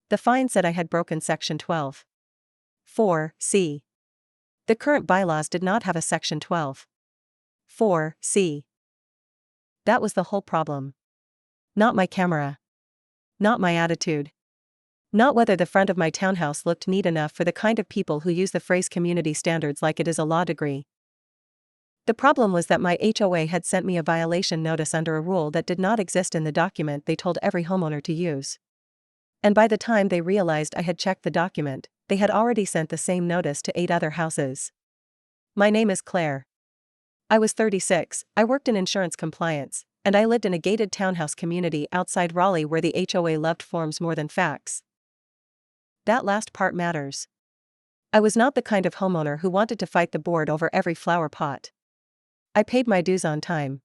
The fine said I had broken Section 12.4c. The current bylaws did not have a Section 12.4c. That was the whole problem. Not my camera. Not my attitude. Not whether the front of my townhouse looked neat enough for the kind of people who use the phrase community standards like it is a law degree. The problem was that my HOA had sent me a violation notice under a rule that did not exist in the document they told every homeowner to use. And by the time they realized I had checked the document, they had already sent the same notice to 8 other houses. My name is Claire. I was 36, I worked in insurance compliance, and I lived in a gated townhouse community outside Raleigh where the HOA loved forms more than facts. That last part matters. I was not the kind of homeowner who wanted to fight the board over every flower pot. I paid my dues on time.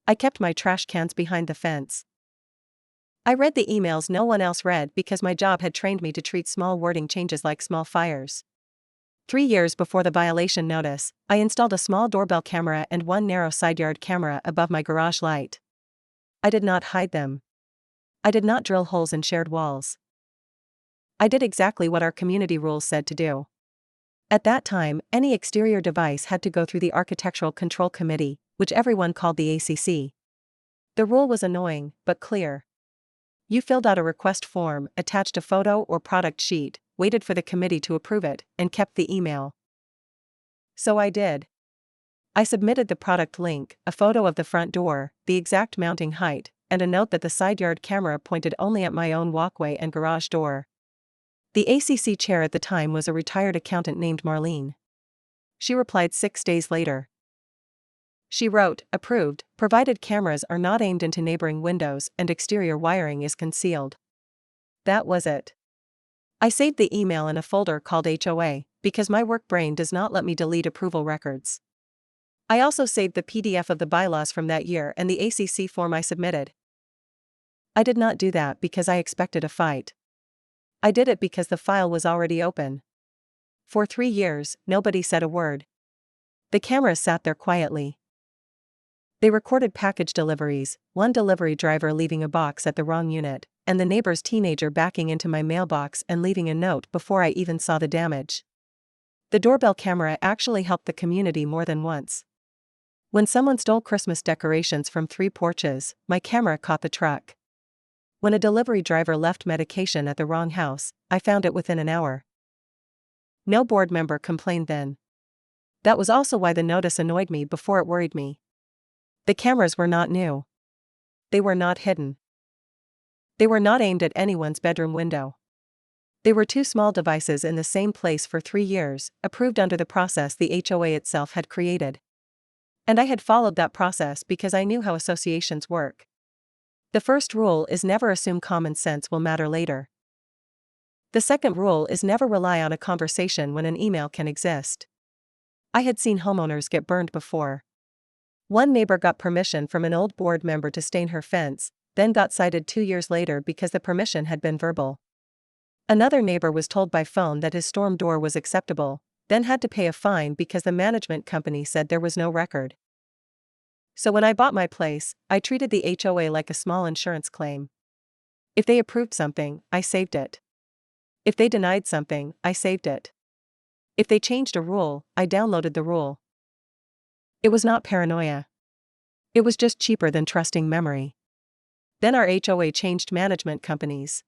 I kept my trash cans behind the fence. I read the emails no one else read because my job had trained me to treat small wording changes like small fires. 3 years before the violation notice, I installed a small doorbell camera and one narrow side yard camera above my garage light. I did not hide them. I did not drill holes in shared walls. I did exactly what our community rules said to do. At that time, any exterior device had to go through the Architectural Control Committee, which everyone called the ACC. The rule was annoying, but clear. You filled out a request form, attached a photo or product sheet, waited for the committee to approve it, and kept the email. So I did. I submitted the product link, a photo of the front door, the exact mounting height, and a note that the side yard camera pointed only at my own walkway and garage door. The ACC chair at the time was a retired accountant named Marlene. She replied 6 days later. She wrote, "Approved, provided cameras are not aimed into neighboring windows and exterior wiring is concealed." That was it. I saved the email in a folder called HOA, because my work brain does not let me delete approval records. I also saved the PDF of the bylaws from that year and the ACC form I submitted. I did not do that because I expected a fight. I did it because the file was already open. For 3 years, nobody said a word. The cameras sat there quietly. They recorded package deliveries, one delivery driver leaving a box at the wrong unit, and the neighbor's teenager backing into my mailbox and leaving a note before I even saw the damage. The doorbell camera actually helped the community more than once. When someone stole Christmas decorations from 3 porches, my camera caught the truck. When a delivery driver left medication at the wrong house, I found it within an hour. No board member complained then. That was also why the notice annoyed me before it worried me. The cameras were not new. They were not hidden. They were not aimed at anyone's bedroom window. They were 2 small devices in the same place for 3 years, approved under the process the HOA itself had created. And I had followed that process because I knew how associations work. The first rule is never assume common sense will matter later. The second rule is never rely on a conversation when an email can exist. I had seen homeowners get burned before. One neighbor got permission from an old board member to stain her fence, then got cited 2 years later because the permission had been verbal. Another neighbor was told by phone that his storm door was acceptable, then had to pay a fine because the management company said there was no record. So when I bought my place, I treated the HOA like a small insurance claim. If they approved something, I saved it. If they denied something, I saved it. If they changed a rule, I downloaded the rule. It was not paranoia. It was just cheaper than trusting memory. Then our HOA changed management companies.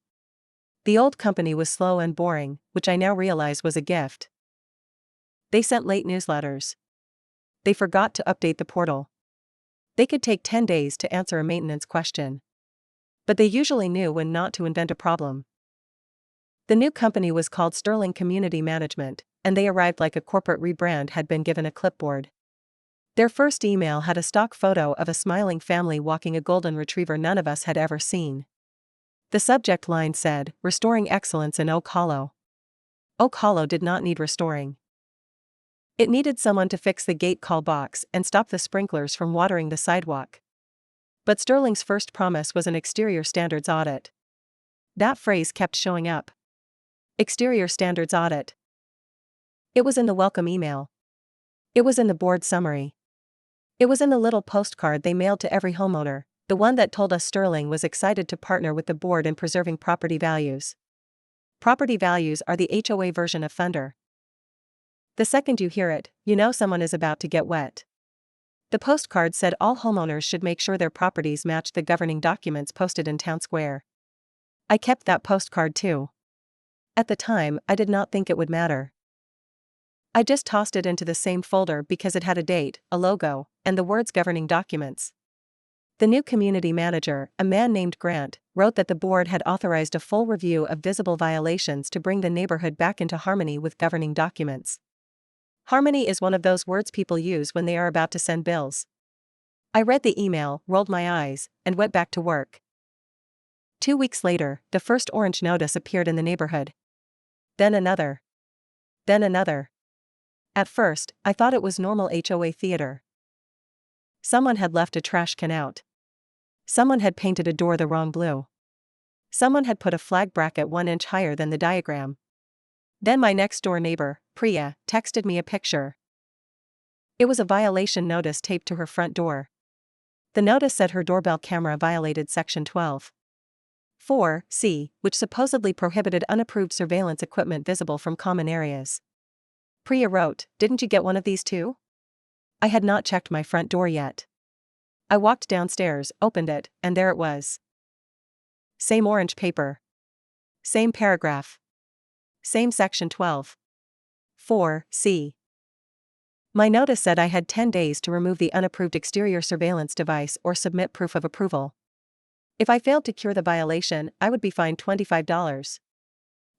The old company was slow and boring, which I now realize was a gift. They sent late newsletters. They forgot to update the portal. They could take 10 days to answer a maintenance question. But they usually knew when not to invent a problem. The new company was called Sterling Community Management, and they arrived like a corporate rebrand had been given a clipboard. Their first email had a stock photo of a smiling family walking a golden retriever none of us had ever seen. The subject line said, "Restoring Excellence in Oak Hollow." Oak Hollow did not need restoring. It needed someone to fix the gate call box and stop the sprinklers from watering the sidewalk. But Sterling's first promise was an exterior standards audit. That phrase kept showing up. Exterior standards audit. It was in the welcome email. It was in the board summary. It was in the little postcard they mailed to every homeowner, the one that told us Sterling was excited to partner with the board in preserving property values. Property values are the HOA version of thunder. The second you hear it, you know someone is about to get wet. The postcard said all homeowners should make sure their properties matched the governing documents posted in town square. I kept that postcard too. At the time, I did not think it would matter. I just tossed it into the same folder because it had a date, a logo, and the words governing documents. The new community manager, a man named Grant, wrote that the board had authorized a full review of visible violations to bring the neighborhood back into harmony with governing documents. Harmony is one of those words people use when they are about to send bills. I read the email, rolled my eyes, and went back to work. 2 weeks later, the first orange notice appeared in the neighborhood. Then another. Then another. At first, I thought it was normal HOA theater. Someone had left a trash can out. Someone had painted a door the wrong blue. Someone had put a flag bracket 1 inch higher than the diagram. Then my next-door neighbor, Priya, texted me a picture. It was a violation notice taped to her front door. The notice said her doorbell camera violated Section 12(4)(c), which supposedly prohibited unapproved surveillance equipment visible from common areas. Priya wrote, "Didn't you get one of these too?" I had not checked my front door yet. I walked downstairs, opened it, and there it was. Same orange paper. Same paragraph. Same Section 12(4)(c). My notice said I had 10 days to remove the unapproved exterior surveillance device or submit proof of approval. If I failed to cure the violation, I would be fined $25.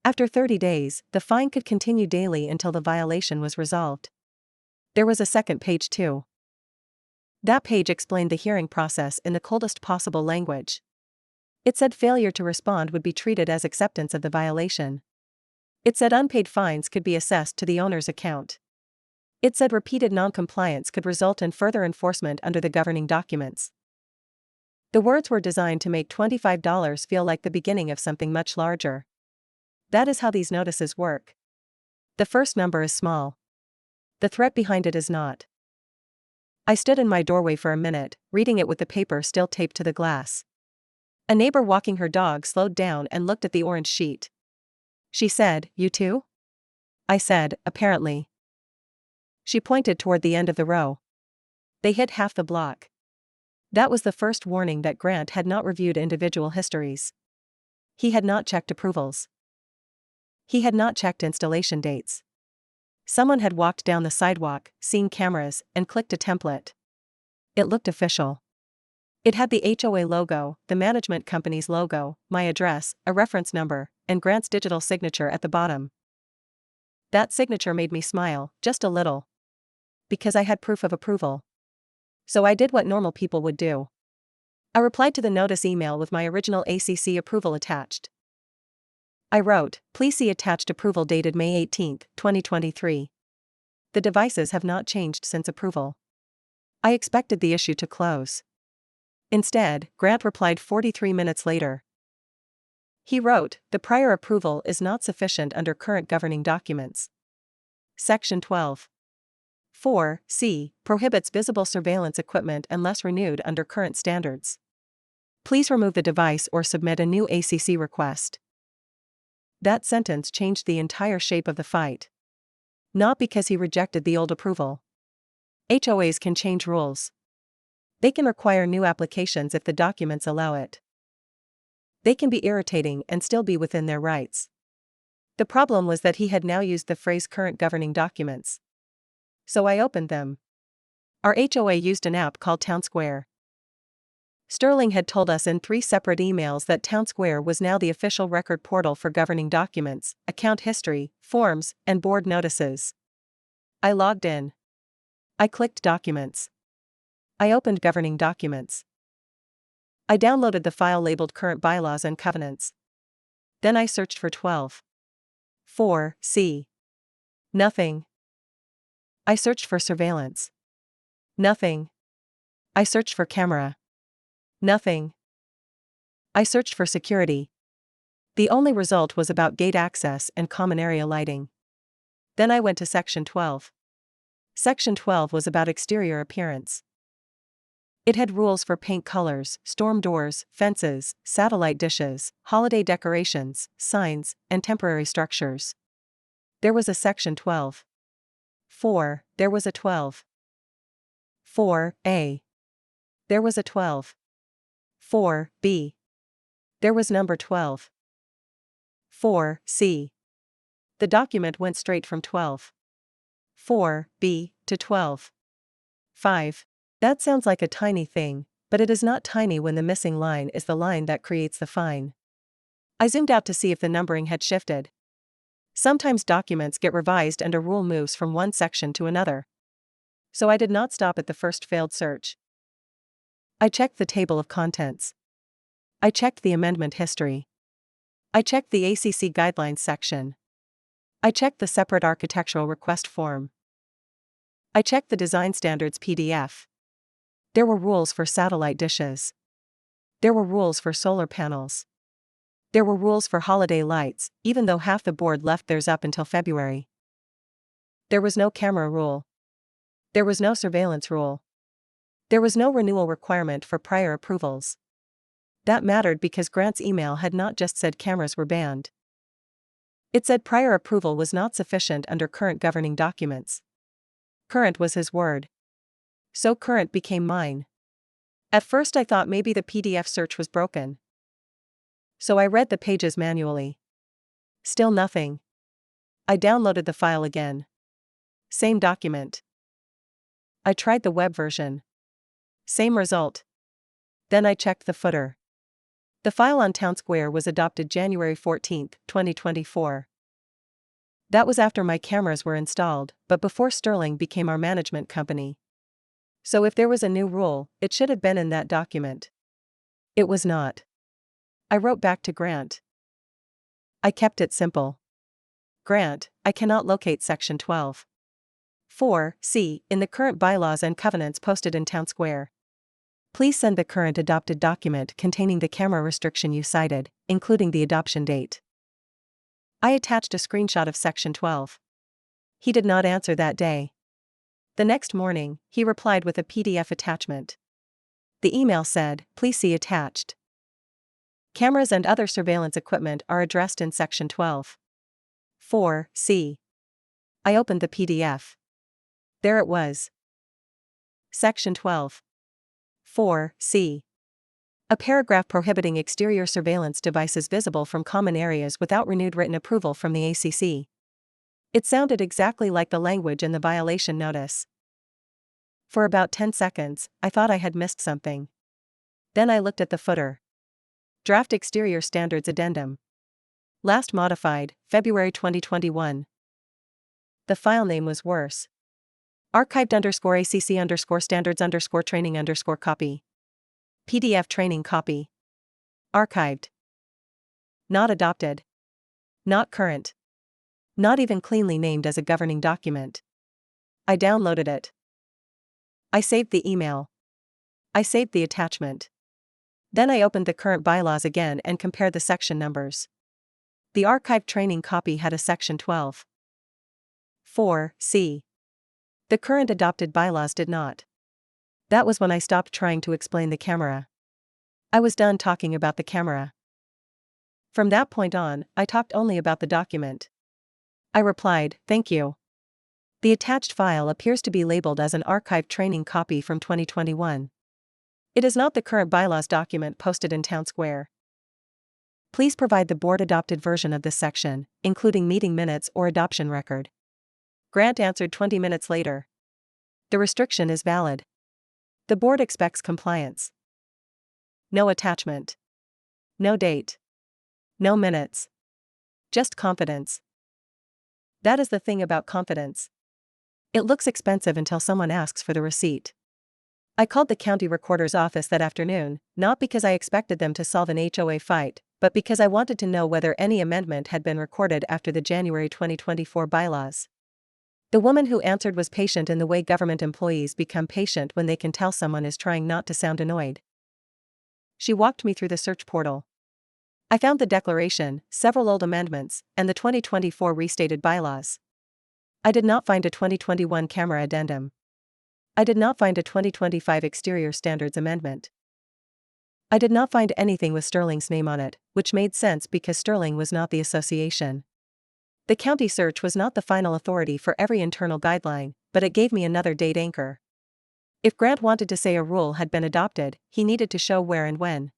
After 30 days, the fine could continue daily until the violation was resolved. There was a second page too. That page explained the hearing process in the coldest possible language. It said failure to respond would be treated as acceptance of the violation. It said unpaid fines could be assessed to the owner's account. It said repeated non-compliance could result in further enforcement under the governing documents. The words were designed to make $25 feel like the beginning of something much larger. That is how these notices work. The first number is small. The threat behind it is not. I stood in my doorway for a minute, reading it with the paper still taped to the glass. A neighbor walking her dog slowed down and looked at the orange sheet. She said, "You too?" I said, "Apparently." She pointed toward the end of the row. They hit half the block. That was the first warning that Grant had not reviewed individual histories. He had not checked approvals. He had not checked installation dates. Someone had walked down the sidewalk, seen cameras, and clicked a template. It looked official. It had the HOA logo, the management company's logo, my address, a reference number, and Grant's digital signature at the bottom. That signature made me smile, just a little. Because I had proof of approval. So I did what normal people would do. I replied to the notice email with my original ACC approval attached. I wrote, "Please see attached approval dated May 18, 2023. The devices have not changed since approval." I expected the issue to close. Instead, Grant replied 43 minutes later. He wrote, "The prior approval is not sufficient under current governing documents. Section 12(4)(c) prohibits visible surveillance equipment unless renewed under current standards. Please remove the device or submit a new ACC request." That sentence changed the entire shape of the fight. Not because he rejected the old approval. HOAs can change rules. They can require new applications if the documents allow it. They can be irritating and still be within their rights. The problem was that he had now used the phrase current governing documents. So I opened them. Our HOA used an app called Town Square. Sterling had told us in 3 separate emails that Town Square was now the official record portal for governing documents, account history, forms, and board notices. I logged in. I clicked Documents. I opened Governing Documents. I downloaded the file labeled Current Bylaws and Covenants. Then I searched for 12(4)(c). Nothing. I searched for Surveillance. Nothing. I searched for Camera. Nothing. I searched for Security. The only result was about gate access and common area lighting. Then I went to Section 12. Section 12 was about exterior appearance. It had rules for paint colors, storm doors, fences, satellite dishes, holiday decorations, signs, and temporary structures. There was a section 12. 4. There was a 12. 4a. There was a 12. 4b. There was number 12. 4c. The document went straight from 12. 4b to 12. 5. That sounds like a tiny thing, but it is not tiny when the missing line is the line that creates the fine. I zoomed out to see if the numbering had shifted. Sometimes documents get revised and a rule moves from one section to another. So I did not stop at the first failed search. I checked the table of contents. I checked the amendment history. I checked the ACC guidelines section. I checked the separate architectural request form. I checked the design standards PDF. There were rules for satellite dishes. There were rules for solar panels. There were rules for holiday lights, even though half the board left theirs up until February. There was no camera rule. There was no surveillance rule. There was no renewal requirement for prior approvals. That mattered because Grant's email had not just said cameras were banned. It said prior approval was not sufficient under current governing documents. Current was his word. So current became mine. At first I thought maybe the PDF search was broken. So I read the pages manually. Still nothing. I downloaded the file again. Same document. I tried the web version. Same result. Then I checked the footer. The file on Town Square was adopted January 14, 2024. That was after my cameras were installed, but before Sterling became our management company. So if there was a new rule, it should have been in that document. It was not. I wrote back to Grant. I kept it simple. Grant, I cannot locate section 12. 4c in the current bylaws and covenants posted in Town Square. Please send the current adopted document containing the camera restriction you cited, including the adoption date. I attached a screenshot of section 12. He did not answer that day. The next morning, he replied with a PDF attachment. The email said, "Please see attached." Cameras and other surveillance equipment are addressed in section 12. 4c. I opened the PDF. There it was. Section 12. 4c. A paragraph prohibiting exterior surveillance devices visible from common areas without renewed written approval from the ACC. It sounded exactly like the language in the violation notice. For about 10 seconds, I thought I had missed something. Then I looked at the footer. Draft Exterior Standards Addendum. Last modified, February 2021. The file name was worse. Archived_ACC_standards_training_copy. PDF training copy. Archived. Not adopted. Not current. Not even cleanly named as a governing document. I downloaded it. I saved the email. I saved the attachment. Then I opened the current bylaws again and compared the section numbers. The archived training copy had a section 12. 4c. The current adopted bylaws did not. That was when I stopped trying to explain the camera. I was done talking about the camera. From that point on, I talked only about the document. I replied, "Thank you." The attached file appears to be labeled as an archived training copy from 2021. It is not the current bylaws document posted in Town Square. Please provide the board-adopted version of this section, including meeting minutes or adoption record. Grant answered 20 minutes later. The restriction is valid. The board expects compliance. No attachment. No date. No minutes. Just confidence. That is the thing about confidence. It looks expensive until someone asks for the receipt. I called the county recorder's office that afternoon, not because I expected them to solve an HOA fight, but because I wanted to know whether any amendment had been recorded after the January 2024 bylaws. The woman who answered was patient in the way government employees become patient when they can tell someone is trying not to sound annoyed. She walked me through the search portal. I found the declaration, several old amendments, and the 2024 restated bylaws. I did not find a 2021 camera addendum. I did not find a 2025 Exterior Standards Amendment. I did not find anything with Sterling's name on it, which made sense because Sterling was not the association. The county search was not the final authority for every internal guideline, but it gave me another date anchor. If Grant wanted to say a rule had been adopted, he needed to show where and when.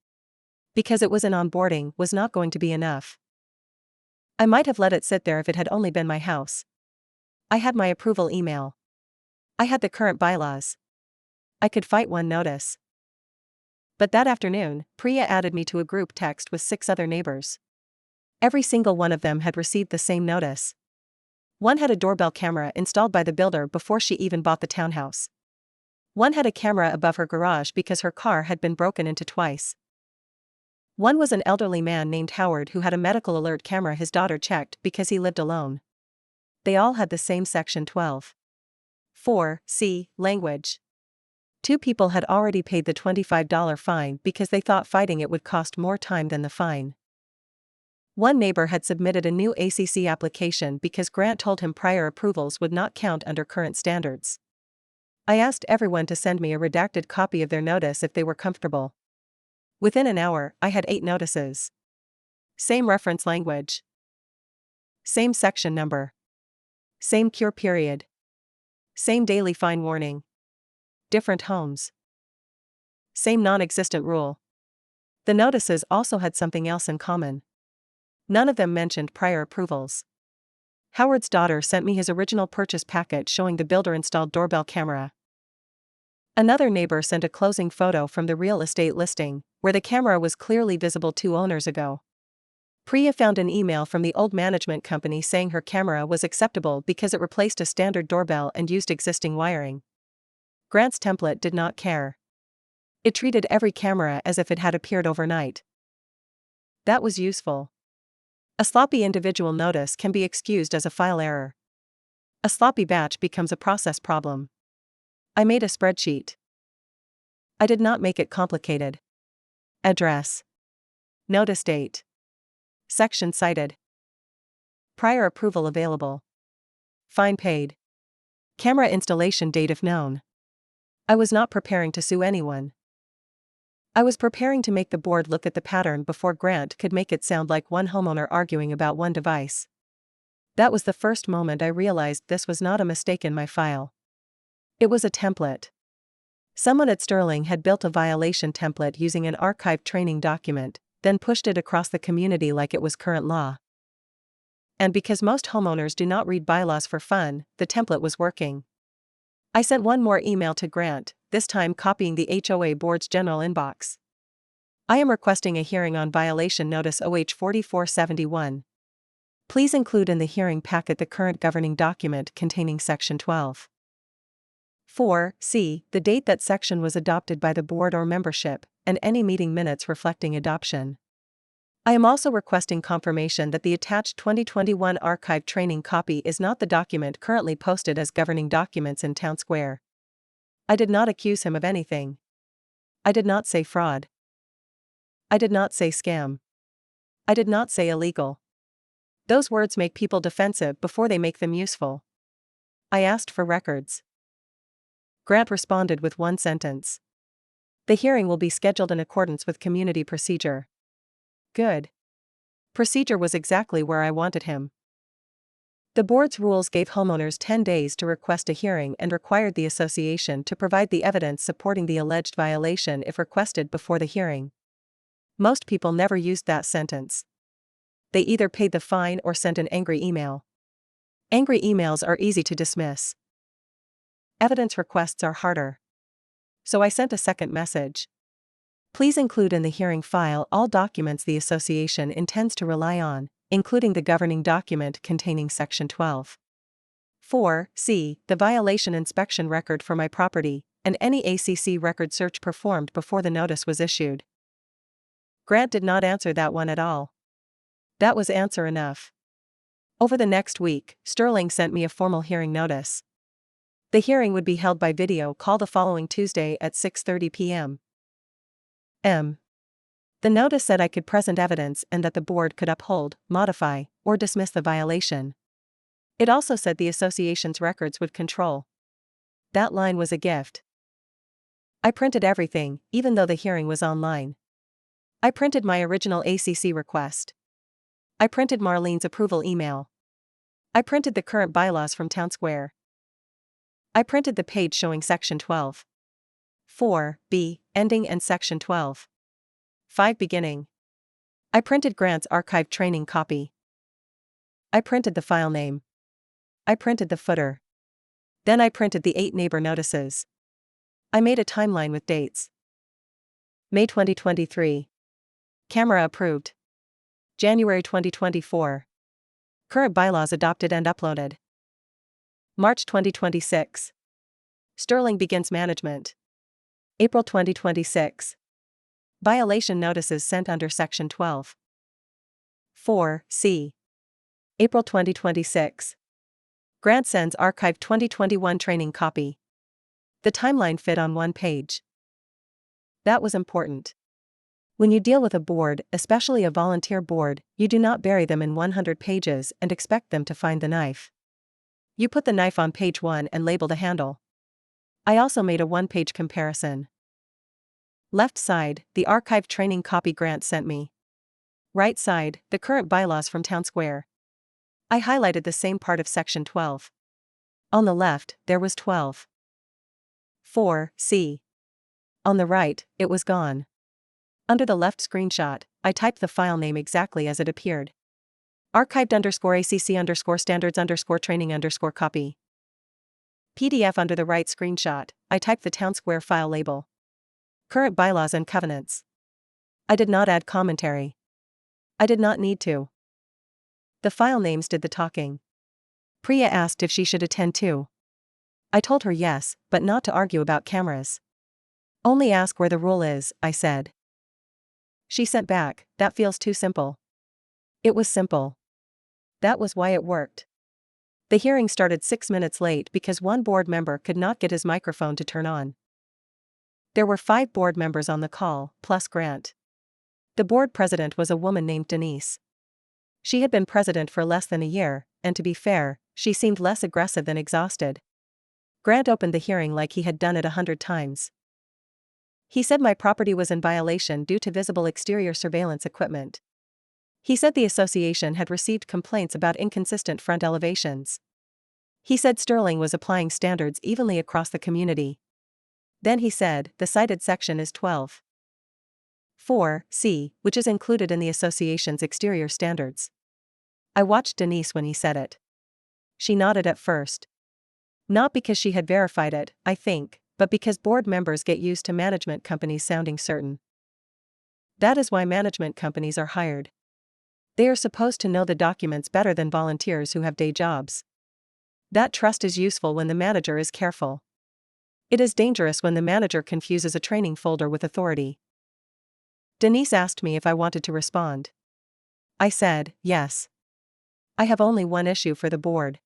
Because it was in onboarding was not going to be enough. I might have let it sit there if it had only been my house. I had my approval email. I had the current bylaws. I could fight one notice. But that afternoon, Priya added me to a group text with 6 other neighbors. Every single one of them had received the same notice. One had a doorbell camera installed by the builder before she even bought the townhouse. One had a camera above her garage because her car had been broken into twice. One was an elderly man named Howard who had a medical alert camera his daughter checked because he lived alone. They all had the same Section 12. 4(c) language. 2 people had already paid the $25 fine because they thought fighting it would cost more time than the fine. One neighbor had submitted a new ACC application because Grant told him prior approvals would not count under current standards. I asked everyone to send me a redacted copy of their notice if they were comfortable. Within an hour, I had 8 notices. Same reference language. Same section number. Same cure period. Same daily fine warning. Different homes. Same non-existent rule. The notices also had something else in common. None of them mentioned prior approvals. Howard's daughter sent me his original purchase packet showing the builder-installed doorbell camera. Another neighbor sent a closing photo from the real estate listing, where the camera was clearly visible 2 owners ago. Priya found an email from the old management company saying her camera was acceptable because it replaced a standard doorbell and used existing wiring. Grant's template did not care. It treated every camera as if it had appeared overnight. That was useful. A sloppy individual notice can be excused as a file error. A sloppy batch becomes a process problem. I made a spreadsheet. I did not make it complicated. Address. Notice date. Section cited. Prior approval available. Fine paid. Camera installation date if known. I was not preparing to sue anyone. I was preparing to make the board look at the pattern before Grant could make it sound like one homeowner arguing about one device. That was the first moment I realized this was not a mistake in my file. It was a template. Someone at Sterling had built a violation template using an archived training document, then pushed it across the community like it was current law. And because most homeowners do not read bylaws for fun, the template was working. I sent one more email to Grant, this time copying the HOA board's general inbox. I am requesting a hearing on violation notice OH 4471. Please include in the hearing packet the current governing document containing Section 12. 4(c) the date that section was adopted by the board or membership, and any meeting minutes reflecting adoption. I am also requesting confirmation that the attached 2021 archived training copy is not the document currently posted as governing documents in Town Square. I did not accuse him of anything. I did not say fraud. I did not say scam. I did not say illegal. Those words make people defensive before they make them useful. I asked for records. Grant responded with one sentence. The hearing will be scheduled in accordance with community procedure. Good. Procedure was exactly where I wanted him. The board's rules gave homeowners 10 days to request a hearing and required the association to provide the evidence supporting the alleged violation if requested before the hearing. Most people never used that sentence. They either paid the fine or sent an angry email. Angry emails are easy to dismiss. Evidence requests are harder. So I sent a second message. Please include in the hearing file all documents the association intends to rely on, including the governing document containing Section 12. 4(c) the violation inspection record for my property, and any ACC record search performed before the notice was issued. Grant did not answer that one at all. That was answer enough. Over the next week, Sterling sent me a formal hearing notice. The hearing would be held by video call the following Tuesday at 6:30 p.m. The notice said I could present evidence and that the board could uphold, modify, or dismiss the violation. It also said the association's records would control. That line was a gift. I printed everything, even though the hearing was online. I printed my original ACC request. I printed Marlene's approval email. I printed the current bylaws from Town Square. I printed the page showing Section 12. 4b, ending and Section 12. 5 beginning. I printed Grant's archived training copy. I printed the file name. I printed the footer. Then I printed the 8 neighbor notices. I made a timeline with dates. May 2023. Camera approved. January 2024. Current bylaws adopted and uploaded. March 2026. Sterling begins management. April 2026. Violation notices sent under Section 12. 4c. April 2026. Grant sends archived 2021 training copy. The timeline fit on one page. That was important. When you deal with a board, especially a volunteer board, you do not bury them in 100 pages and expect them to find the knife. You put the knife on page 1 and label the handle. I also made a one-page comparison. Left side, the archived training copy Grant sent me. Right side, the current bylaws from Town Square. I highlighted the same part of Section 12. On the left, there was 12. 4c. On the right, it was gone. Under the left screenshot, I typed the file name exactly as it appeared. Archived_ACC_standards_training_copy. PDF under the right screenshot, I typed the Town Square file label. Current bylaws and covenants. I did not add commentary. I did not need to. The file names did the talking. Priya asked if she should attend too. I told her yes, but not to argue about cameras. Only ask where the rule is, I said. She sent back, that feels too simple. It was simple. That was why it worked. The hearing started 6 minutes late because one board member could not get his microphone to turn on. There were 5 board members on the call, plus Grant. The board president was a woman named Denise. She had been president for less than a year, and to be fair, she seemed less aggressive than exhausted. Grant opened the hearing like he had done it 100 times. He said my property was in violation due to visible exterior surveillance equipment. He said the association had received complaints about inconsistent front elevations. He said Sterling was applying standards evenly across the community. Then he said the cited section is 12. 4c, which is included in the association's exterior standards. I watched Denise when he said it. She nodded at first. Not because she had verified it, I think, but because board members get used to management companies sounding certain. That is why management companies are hired. They are supposed to know the documents better than volunteers who have day jobs. That trust is useful when the manager is careful. It is dangerous when the manager confuses a training folder with authority. Denise asked me if I wanted to respond. I said, yes. I have only one issue for the board.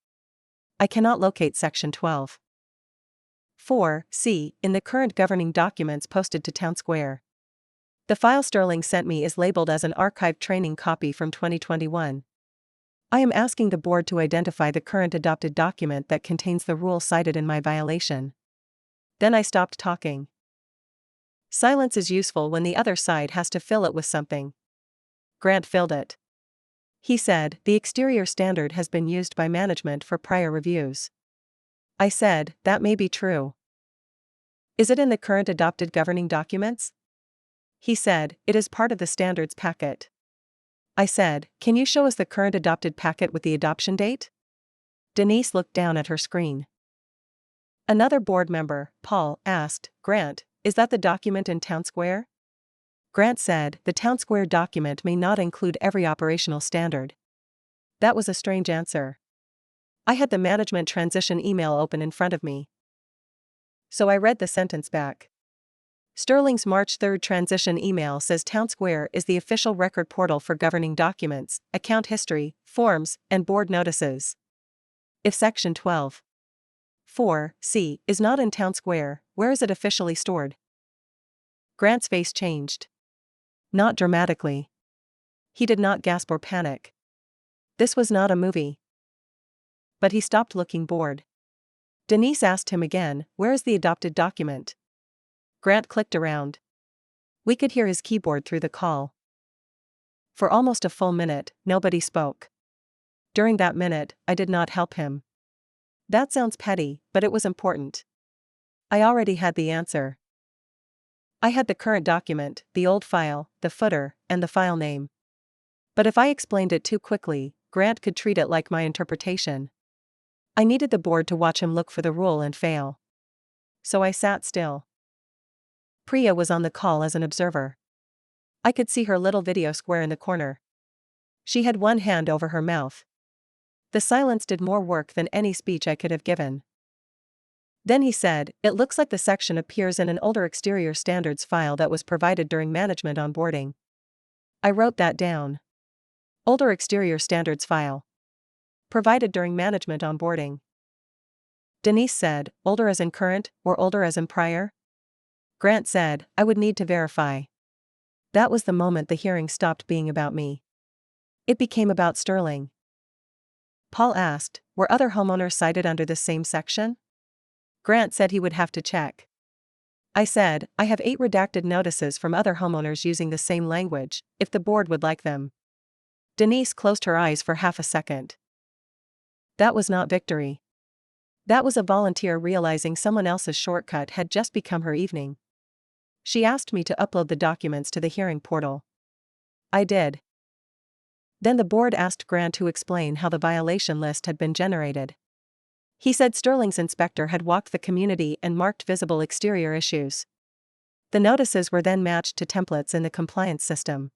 I cannot locate Section 12. 4c in the current governing documents posted to Town Square. The file Sterling sent me is labeled as an archived training copy from 2021. I am asking the board to identify the current adopted document that contains the rule cited in my violation. Then I stopped talking. Silence is useful when the other side has to fill it with something. Grant filled it. He said, the exterior standard has been used by management for prior reviews. I said, that may be true. Is it in the current adopted governing documents? He said, it is part of the standards packet. I said, can you show us the current adopted packet with the adoption date? Denise looked down at her screen. Another board member, Paul, asked, Grant, is that the document in Town Square? Grant said, the Town Square document may not include every operational standard. That was a strange answer. I had the management transition email open in front of me. So I read the sentence back. Sterling's March 3 transition email says Town Square is the official record portal for governing documents, account history, forms, and board notices. If Section 12. 4c is not in Town Square, where is it officially stored? Grant's face changed. Not dramatically. He did not gasp or panic. This was not a movie. But he stopped looking bored. Denise asked him again, "Where is the adopted document?" Grant clicked around. We could hear his keyboard through the call. For almost a full minute, nobody spoke. During that minute, I did not help him. That sounds petty, but it was important. I already had the answer. I had the current document, the old file, the footer, and the file name. But if I explained it too quickly, Grant could treat it like my interpretation. I needed the board to watch him look for the rule and fail. So I sat still. Priya was on the call as an observer. I could see her little video square in the corner. She had one hand over her mouth. The silence did more work than any speech I could have given. Then he said, "It looks like the section appears in an older exterior standards file that was provided during management onboarding." I wrote that down. Older exterior standards file. Provided during management onboarding. Denise said, "Older as in current, or older as in prior?" Grant said, "I would need to verify." That was the moment the hearing stopped being about me. It became about Sterling. Paul asked, "Were other homeowners cited under this same section?" Grant said he would have to check. I said, "I have 8 redacted notices from other homeowners using the same language, if the board would like them." Denise closed her eyes for half a second. That was not victory. That was a volunteer realizing someone else's shortcut had just become her evening. She asked me to upload the documents to the hearing portal. I did. Then the board asked Grant to explain how the violation list had been generated. He said Sterling's inspector had walked the community and marked visible exterior issues. The notices were then matched to templates in the compliance system.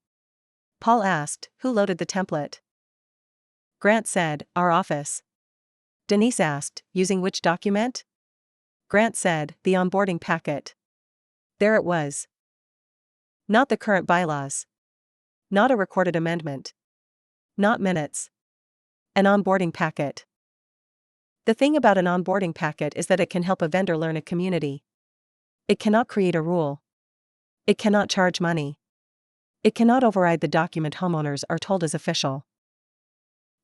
Paul asked, "Who loaded the template?" Grant said, "Our office." Denise asked, "Using which document?" Grant said, "The onboarding packet." There it was. Not the current bylaws. Not a recorded amendment. Not minutes. An onboarding packet. The thing about an onboarding packet is that it can help a vendor learn a community. It cannot create a rule. It cannot charge money. It cannot override the document homeowners are told is official.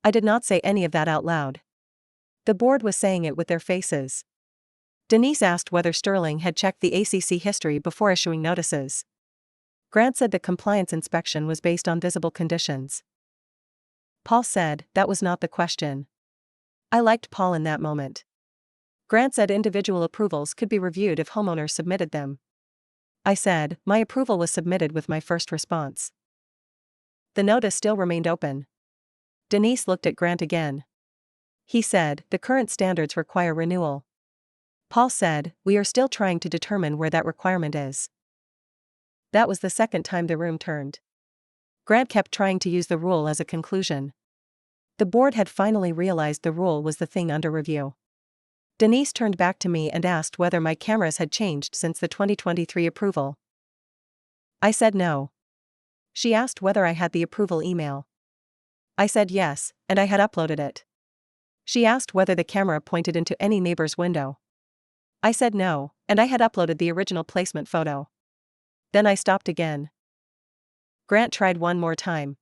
I did not say any of that out loud. The board was saying it with their faces. Denise asked whether Sterling had checked the ACC history before issuing notices. Grant said the compliance inspection was based on visible conditions. Paul said, "That was not the question." I liked Paul in that moment. Grant said individual approvals could be reviewed if homeowners submitted them. I said, "My approval was submitted with my first response." The notice still remained open. Denise looked at Grant again. He said, "The current standards require renewal." Paul said, "We are still trying to determine where that requirement is." That was the second time the room turned. Grant kept trying to use the rule as a conclusion. The board had finally realized the rule was the thing under review. Denise turned back to me and asked whether my cameras had changed since the 2023 approval. I said no. She asked whether I had the approval email. I said yes, and I had uploaded it. She asked whether the camera pointed into any neighbor's window. I said no, and I had uploaded the original placement photo. Then I stopped again. Grant tried one more time.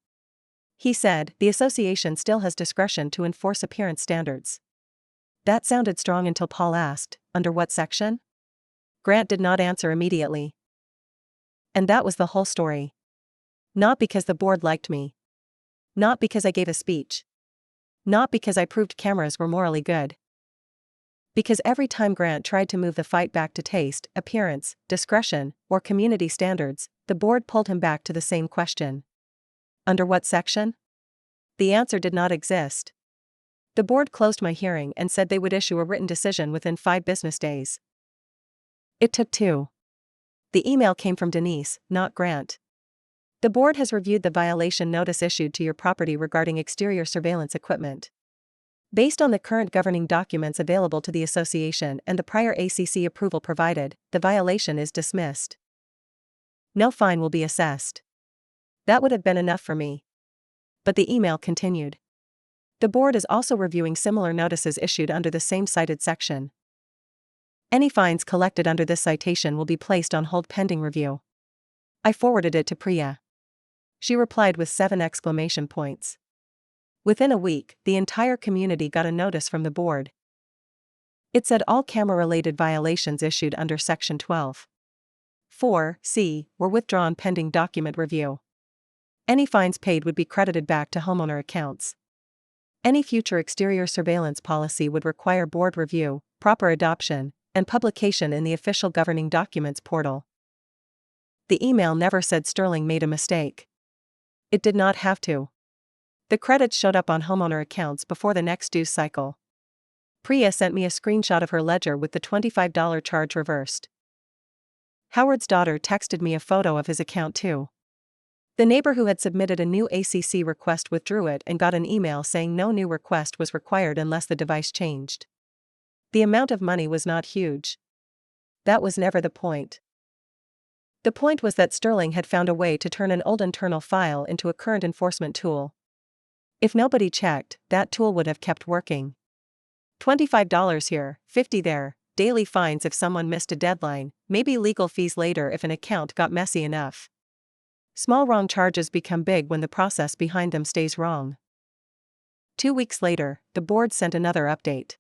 He said, "The association still has discretion to enforce appearance standards." That sounded strong until Paul asked, "Under what section?" Grant did not answer immediately. And that was the whole story. Not because the board liked me. Not because I gave a speech. Not because I proved cameras were morally good. Because every time Grant tried to move the fight back to taste, appearance, discretion, or community standards, the board pulled him back to the same question. Under what section? The answer did not exist. The board closed my hearing and said they would issue a written decision within 5 business days. It took 2. The email came from Denise, not Grant. The board has reviewed the violation notice issued to your property regarding exterior surveillance equipment. Based on the current governing documents available to the association and the prior ACC approval provided, the violation is dismissed. No fine will be assessed. That would have been enough for me. But the email continued. The board is also reviewing similar notices issued under the same cited section. Any fines collected under this citation will be placed on hold pending review. I forwarded it to Priya. She replied with 7 exclamation points. Within a week, the entire community got a notice from the board. It said all camera-related violations issued under Section 12(4)(c) were withdrawn pending document review. Any fines paid would be credited back to homeowner accounts. Any future exterior surveillance policy would require board review, proper adoption, and publication in the official governing documents portal. The email never said Sterling made a mistake. It did not have to. The credits showed up on homeowner accounts before the next due cycle. Priya sent me a screenshot of her ledger with the $25 charge reversed. Howard's daughter texted me a photo of his account too. The neighbor who had submitted a new ACC request withdrew it and got an email saying no new request was required unless the device changed. The amount of money was not huge. That was never the point. The point was that Sterling had found a way to turn an old internal file into a current enforcement tool. If nobody checked, that tool would have kept working. $25 here, $50 there, daily fines if someone missed a deadline, maybe legal fees later if an account got messy enough. Small wrong charges become big when the process behind them stays wrong. 2 weeks later, the board sent another update.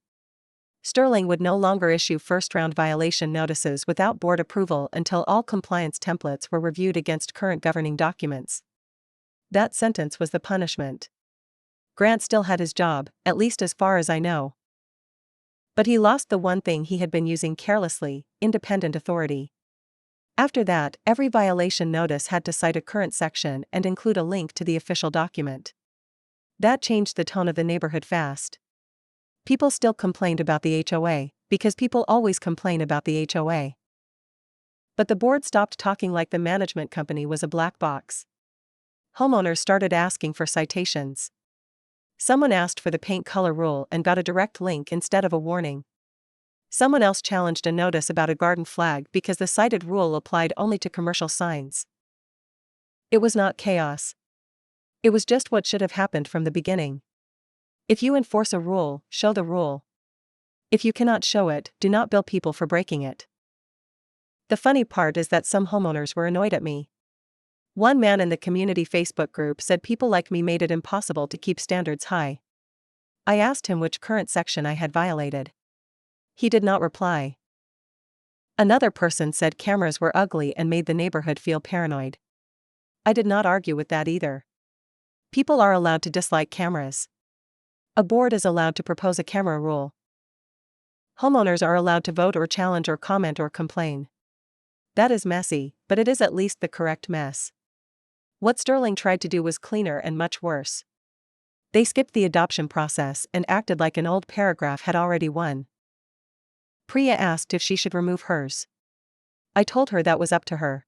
Sterling would no longer issue first-round violation notices without board approval until all compliance templates were reviewed against current governing documents. That sentence was the punishment. Grant still had his job, at least as far as I know. But he lost the one thing he had been using carelessly: independent authority. After that, every violation notice had to cite a current section and include a link to the official document. That changed the tone of the neighborhood fast. People still complained about the HOA, because people always complain about the HOA. But the board stopped talking like the management company was a black box. Homeowners started asking for citations. Someone asked for the paint color rule and got a direct link instead of a warning. Someone else challenged a notice about a garden flag because the cited rule applied only to commercial signs. It was not chaos. It was just what should have happened from the beginning. If you enforce a rule, show the rule. If you cannot show it, do not bill people for breaking it. The funny part is that some homeowners were annoyed at me. One man in the community Facebook group said people like me made it impossible to keep standards high. I asked him which current section I had violated. He did not reply. Another person said cameras were ugly and made the neighborhood feel paranoid. I did not argue with that either. People are allowed to dislike cameras. A board is allowed to propose a camera rule. Homeowners are allowed to vote or challenge or comment or complain. That is messy, but it is at least the correct mess. What Sterling tried to do was cleaner and much worse. They skipped the adoption process and acted like an old paragraph had already won. Priya asked if she should remove hers. I told her that was up to her.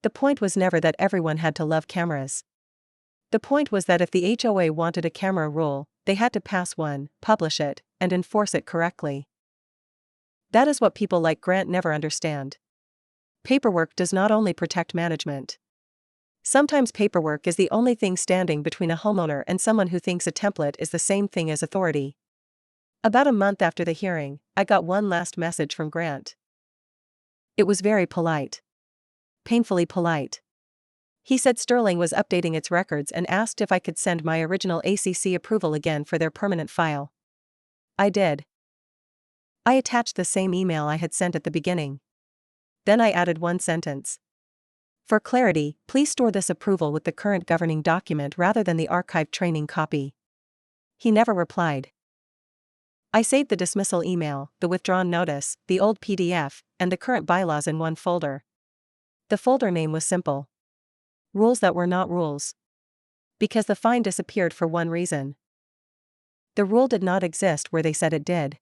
The point was never that everyone had to love cameras. The point was that if the HOA wanted a camera rule, they had to pass one, publish it, and enforce it correctly. That is what people like Grant never understand. Paperwork does not only protect management. Sometimes paperwork is the only thing standing between a homeowner and someone who thinks a template is the same thing as authority. About a month after the hearing, I got one last message from Grant. It was very polite. Painfully polite. He said Sterling was updating its records and asked if I could send my original ACC approval again for their permanent file. I did. I attached the same email I had sent at the beginning. Then I added one sentence. For clarity, please store this approval with the current governing document rather than the archived training copy. He never replied. I saved the dismissal email, the withdrawn notice, the old PDF, and the current bylaws in one folder. The folder name was simple. Rules that were not rules. Because the fine disappeared for one reason. The rule did not exist where they said it did.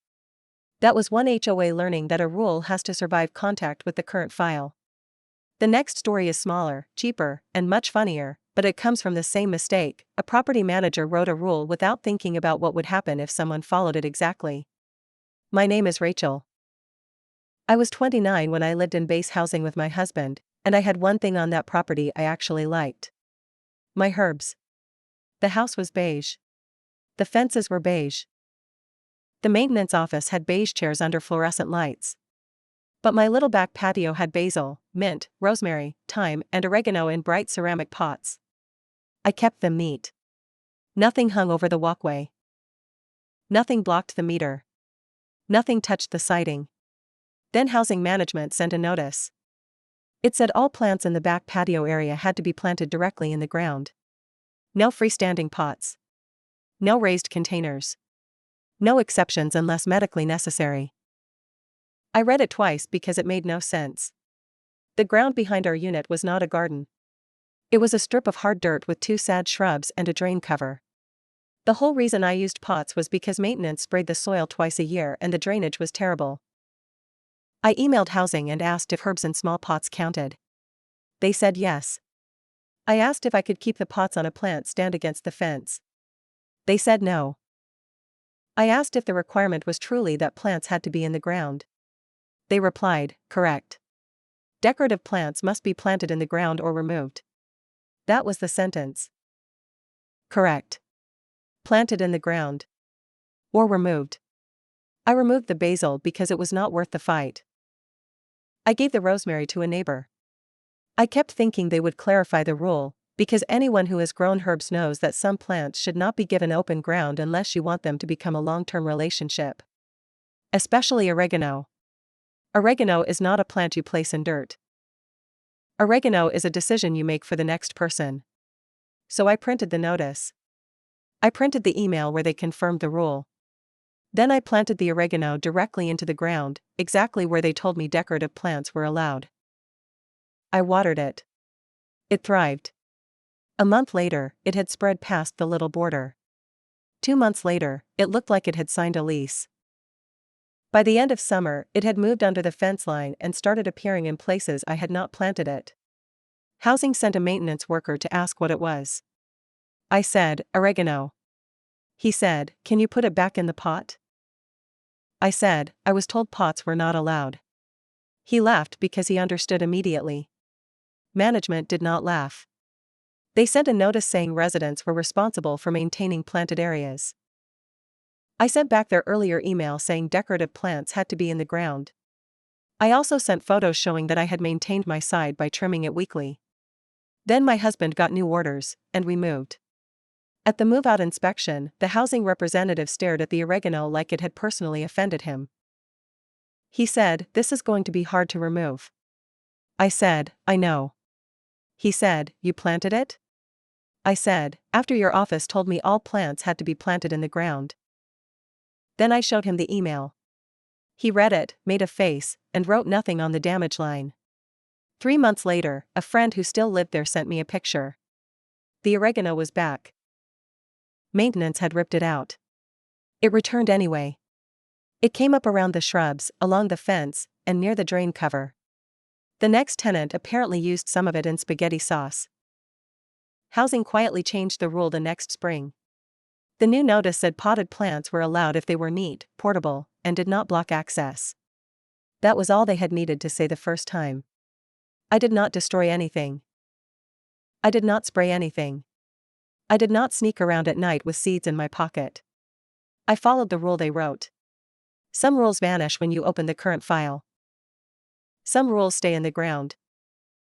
That was one HOA learning that a rule has to survive contact with the current file. The next story is smaller, cheaper, and much funnier, but it comes from the same mistake. A property manager wrote a rule without thinking about what would happen if someone followed it exactly. My name is Rachel. I was 29 when I lived in base housing with my husband, and I had one thing on that property I actually liked. My herbs. The house was beige. The fences were beige. The maintenance office had beige chairs under fluorescent lights. But my little back patio had basil, mint, rosemary, thyme, and oregano in bright ceramic pots. I kept them neat. Nothing hung over the walkway. Nothing blocked the meter. Nothing touched the siding. Then housing management sent a notice. It said all plants in the back patio area had to be planted directly in the ground. No freestanding pots. No raised containers. No exceptions unless medically necessary. I read it twice because it made no sense. The ground behind our unit was not a garden. It was a strip of hard dirt with 2 sad shrubs and a drain cover. The whole reason I used pots was because maintenance sprayed the soil twice a year and the drainage was terrible. I emailed housing and asked if herbs in small pots counted. They said yes. I asked if I could keep the pots on a plant stand against the fence. They said no. I asked if the requirement was truly that plants had to be in the ground. They replied, correct. Decorative plants must be planted in the ground or removed. That was the sentence. Correct. Planted in the ground. Or removed. I removed the basil because it was not worth the fight. I gave the rosemary to a neighbor. I kept thinking they would clarify the rule, because anyone who has grown herbs knows that some plants should not be given open ground unless you want them to become a long-term relationship. Especially oregano. Oregano is not a plant you place in dirt. Oregano is a decision you make for the next person. So I printed the notice. I printed the email where they confirmed the rule. Then I planted the oregano directly into the ground, exactly where they told me decorative plants were allowed. I watered it. It thrived. A month later, it had spread past the little border. 2 months later, it looked like it had signed a lease. By the end of summer, it had moved under the fence line and started appearing in places I had not planted it. Housing sent a maintenance worker to ask what it was. I said, oregano. He said, can you put it back in the pot? I said, I was told pots were not allowed. He laughed because he understood immediately. Management did not laugh. They sent a notice saying residents were responsible for maintaining planted areas. I sent back their earlier email saying decorative plants had to be in the ground. I also sent photos showing that I had maintained my side by trimming it weekly. Then my husband got new orders, and we moved. At the move-out inspection, the housing representative stared at the oregano like it had personally offended him. He said, this is going to be hard to remove. I said, I know. He said, you planted it? I said, after your office told me all plants had to be planted in the ground. Then I showed him the email. He read it, made a face, and wrote nothing on the damage line. 3 months later, a friend who still lived there sent me a picture. The oregano was back. Maintenance had ripped it out. It returned anyway. It came up around the shrubs, along the fence, and near the drain cover. The next tenant apparently used some of it in spaghetti sauce. Housing quietly changed the rule the next spring. The new notice said potted plants were allowed if they were neat, portable, and did not block access. That was all they had needed to say the first time. I did not destroy anything. I did not spray anything. I did not sneak around at night with seeds in my pocket. I followed the rule they wrote. Some rules vanish when you open the current file. Some rules stay in the ground.